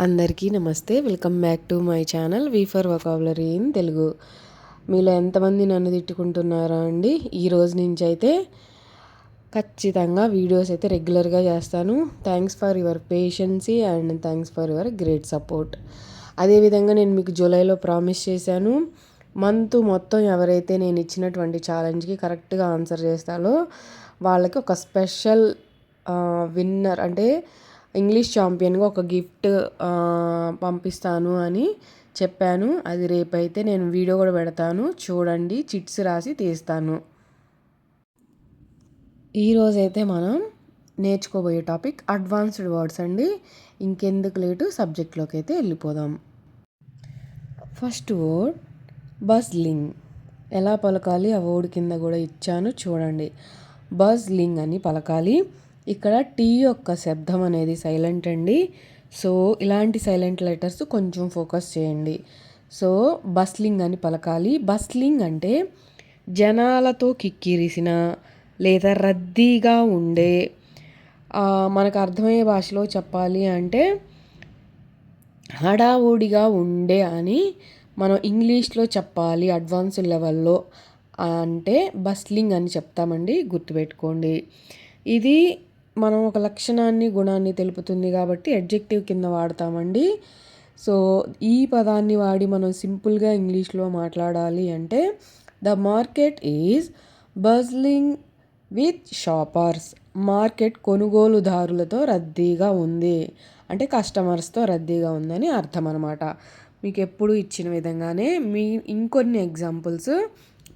అందరికీ నమస్తే. Welcome back to my channel V for vocabulary in Telugu. మీలో ఎంతమంది నన్ను తిట్టుకుంటున్నారా అండి? ఈ రోజు నుంచి అయితే ఖచ్చితంగా వీడియోస్ అయితే రెగ్యులర్గా చేస్తాను. Thanks for your patience and thanks for your great support. అదేవిధంగా నేను మీకు జూలైలో ప్రామిస్ చేశాను, మంత్ మొత్తం ఎవరైతే నేను ఇచ్చినటువంటి ఛాలెంజ్కి కరెక్ట్గా ఆన్సర్ చేస్తారో వాళ్ళకి ఒక స్పెషల్ విన్నర్ అంటే ఇంగ్లీష్ ఛాంపియన్గా ఒక గిఫ్ట్ పంపిస్తాను అని చెప్పాను. అది రేపైతే నేను వీడియో కూడా పెడతాను, చూడండి. చిట్స్ రాసి తీస్తాను. ఈరోజైతే మనం నేర్చుకోబోయే టాపిక్ అడ్వాన్స్డ్ వర్డ్స్ అండి. ఇంకెందుకు లేటు సబ్జెక్ట్లోకి అయితే వెళ్ళిపోదాం. First word bustling. ఎలా పలకాలి ఆ వర్డ్ కింద కూడా ఇచ్చాను, చూడండి. బజ్లింగ్ అని పలకాలి. ఇక్కడ టీ యొక్క శబ్దం అనేది సైలెంట్ అండి. సో ఇలాంటి సైలెంట్ లెటర్స్ కొంచెం ఫోకస్ చేయండి. సో బస్లింగ్ అని పలకాలి. బస్లింగ్ అంటే జనాలతో కిక్కిరిసిన లేదా రద్దీగా ఉండే, మనకు అర్థమయ్యే భాషలో చెప్పాలి అంటే హడావుడిగా ఉండే అని మనం ఇంగ్లీష్లో చెప్పాలి. అడ్వాన్స్డ్ లెవెల్లో అంటే బస్లింగ్ అని చెప్తామండి, గుర్తుపెట్టుకోండి. ఇది మనం ఒక లక్షణాన్ని గుణాన్ని తెలుపుతుంది కాబట్టి అడ్జెక్టివ్ కింద వాడతామండి. సో ఈ పదాన్ని వాడి మనం సింపుల్గా ఇంగ్లీష్లో మాట్లాడాలి అంటే the market is bustling with shoppers. Market కొనుగోలుదారులతో రద్దీగా ఉంది అంటే కస్టమర్స్తో రద్దీగా ఉందని అర్థం అనమాట. మీకు ఎప్పుడు ఇచ్చిన విధంగానే ఇంకొన్ని ఎగ్జాంపుల్స్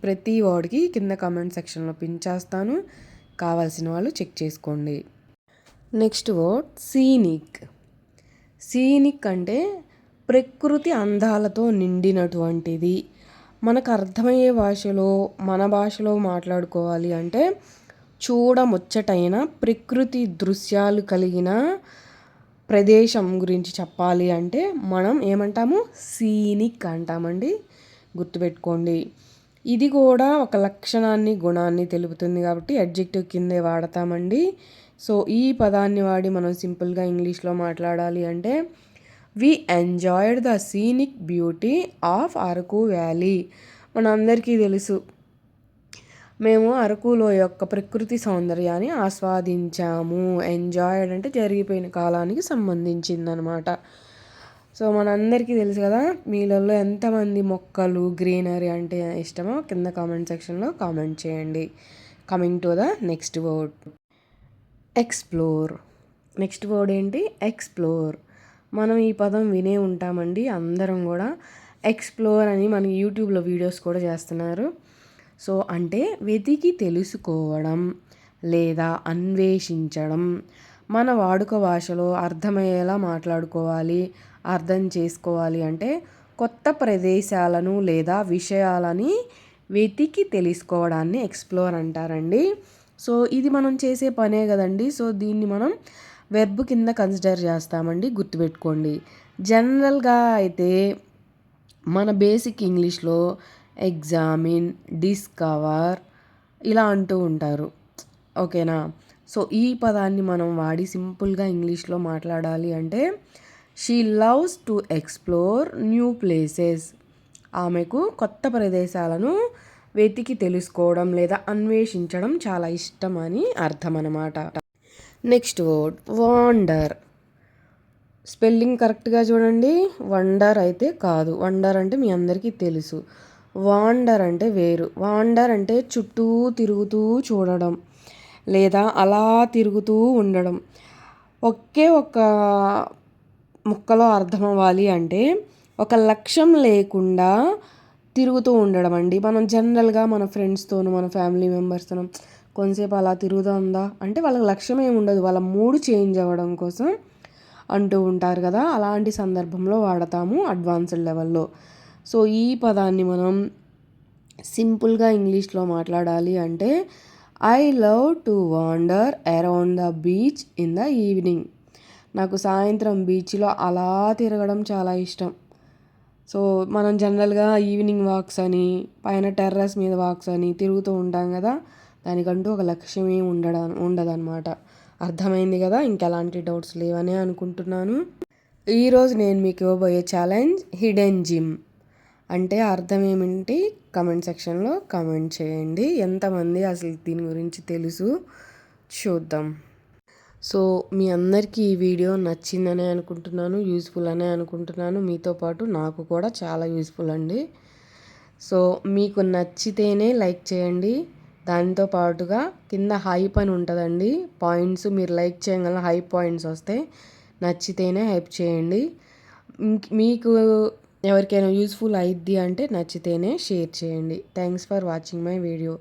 ప్రతి వర్డ్కి కింద కామెంట్ సెక్షన్లో పిన్ చేస్తాను, కావాల్సిన వాళ్ళు చెక్ చేసుకోండి. Next word scenic. సీనిక్ అంటే ప్రకృతి అందాలతో నిండినటువంటిది. మనకు అర్థమయ్యే భాషలో మన భాషలో మాట్లాడుకోవాలి అంటే చూడముచ్చటైన ప్రకృతి దృశ్యాలు కలిగిన ప్రదేశం గురించి చెప్పాలి అంటే మనం ఏమంటాము? సీనిక్ అంటామండి, గుర్తుపెట్టుకోండి. ఇది కూడా ఒక లక్షణాన్ని గుణాన్ని తెలుపుతుంది కాబట్టి అడ్జెక్టివ్ కిందే వాడతామండి. సో ఈ పదాన్ని వాడి మనం సింపుల్గా ఇంగ్లీష్లో మాట్లాడాలి అంటే we enjoyed the scenic beauty of Araku valley. మనందరికీ తెలుసు, మేము అరకులో యొక్క ప్రకృతి సౌందర్యాన్ని ఆస్వాదించాము. ఎంజాయ్డ్ అంటే జరిగిపోయిన కాలానికి సంబంధించిందనమాట. సో మనందరికీ తెలుసు కదా. మీలలో ఎంతమంది మొక్కలు గ్రీనరీ అంటే ఇష్టమో కింద కామెంట్ సెక్షన్లో కామెంట్ చేయండి. Coming to the next word explore. Next word ఏంటి? ఎక్స్ప్లోర్. మనం ఈ పదం వినే ఉంటామండి అందరం కూడా. ఎక్స్ప్లోర్ అని మన యూట్యూబ్లో వీడియోస్ కూడా చేస్తున్నారు. సో అంటే వెతికి తెలుసుకోవడం లేదా అన్వేషించడం. మన వాడుక భాషలో అర్థమయ్యేలా మాట్లాడుకోవాలి, అర్థం చేసుకోవాలి అంటే కొత్త ప్రదేశాలను లేదా విషయాలని వెతికి తెలుసుకోవడాన్ని ఎక్స్ప్లోర్ అంటారండి. సో ఇది మనం చేసే పనే కదండి. సో దీన్ని మనం వెర్బ్ కింద కన్సిడర్ చేస్తామండి, గుర్తుపెట్టుకోండి. జనరల్గా అయితే మన బేసిక్ ఇంగ్లీష్లో ఎగ్జామిన్, డిస్కవర్ ఇలా అంటూ ఉంటారు, ఓకేనా. సో ఈ పదాన్ని మనం వాడి సింపుల్గా ఇంగ్లీష్లో మాట్లాడాలి అంటే she loves to explore new places. ఆమెకు కొత్త ప్రదేశాలను వెతికి తెలుసుకోవడం లేదా అన్వేషించడం చాలా ఇష్టం అని అర్థం అన్నమాట. Next word వాండర్. స్పెల్లింగ్ కరెక్ట్గా చూడండి. వండర్ అయితే కాదు. వండర్ అంటే మీ అందరికీ తెలుసు. వాండర్ అంటే వేరు. వాండర్ అంటే చుట్టూ తిరుగుతూ చూడడం లేదా అలా తిరుగుతూ ఉండడం. ఒకే ఒక ముక్కలో అర్థం అవ్వాలి అంటే ఒక లక్ష్యం లేకుండా తిరుగుతూ ఉండడం అండి. మనం జనరల్గా మన ఫ్రెండ్స్తోనూ మన ఫ్యామిలీ మెంబర్స్తోనూ కొంతసేపు అలా తిరుగుతుందా అంటే వాళ్ళకి లక్ష్యం ఏమి ఉండదు, వాళ్ళ మూడ్ చేంజ్ అవ్వడం కోసం అంటూ ఉంటారు కదా. అలాంటి సందర్భంలో వాడతాము అడ్వాన్స్డ్ లెవెల్లో. సో ఈ పదాన్ని మనం సింపుల్గా ఇంగ్లీష్లో మాట్లాడాలి అంటే I love to wander around the beach in the evening. నాకు సాయంత్రం బీచ్లో అలా తిరగడం చాలా ఇష్టం. సో మనం జనరల్గా ఈవినింగ్ వాక్స్ అని, పైన టెర్రస్ మీద వాక్స్ అని తిరుగుతూ ఉంటాం కదా. దానికంటూ ఒక లక్ష్యం ఏమి ఉండదన్నమాట. అర్థమైంది కదా. ఇంకెలాంటి డౌట్స్ లేవనే అనుకుంటున్నాను. ఈరోజు నేను మీకు ఇవ్వబోయే ఛాలెంజ్ హిడెన్ జిమ్ అంటే అర్థం ఏమిటి కమెంట్ సెక్షన్లో కమెంట్ చేయండి. ఎంతమంది అసలు దీని గురించి తెలుసు చూద్దాం. సో మీ అందరికీ ఈ వీడియో నచ్చిందనే అనుకుంటున్నాను, యూస్ఫుల్ అనే అనుకుంటున్నాను. మీతో పాటు నాకు కూడా చాలా యూస్ఫుల్ అండి. సో మీకు నచ్చితేనే లైక్ చేయండి. దాంతో పాటుగా కింద హైప్ అని ఉంటుందండి, పాయింట్స్ మీరు లైక్ చేయగల హై పాయింట్స్ వస్తాయి. నచ్చితేనే హైప్ చేయండి. మీకు ఎవరికైనా యూస్ఫుల్ అయిద్ది అంటే నచ్చితేనే షేర్ చేయండి. Thanks for watching my video.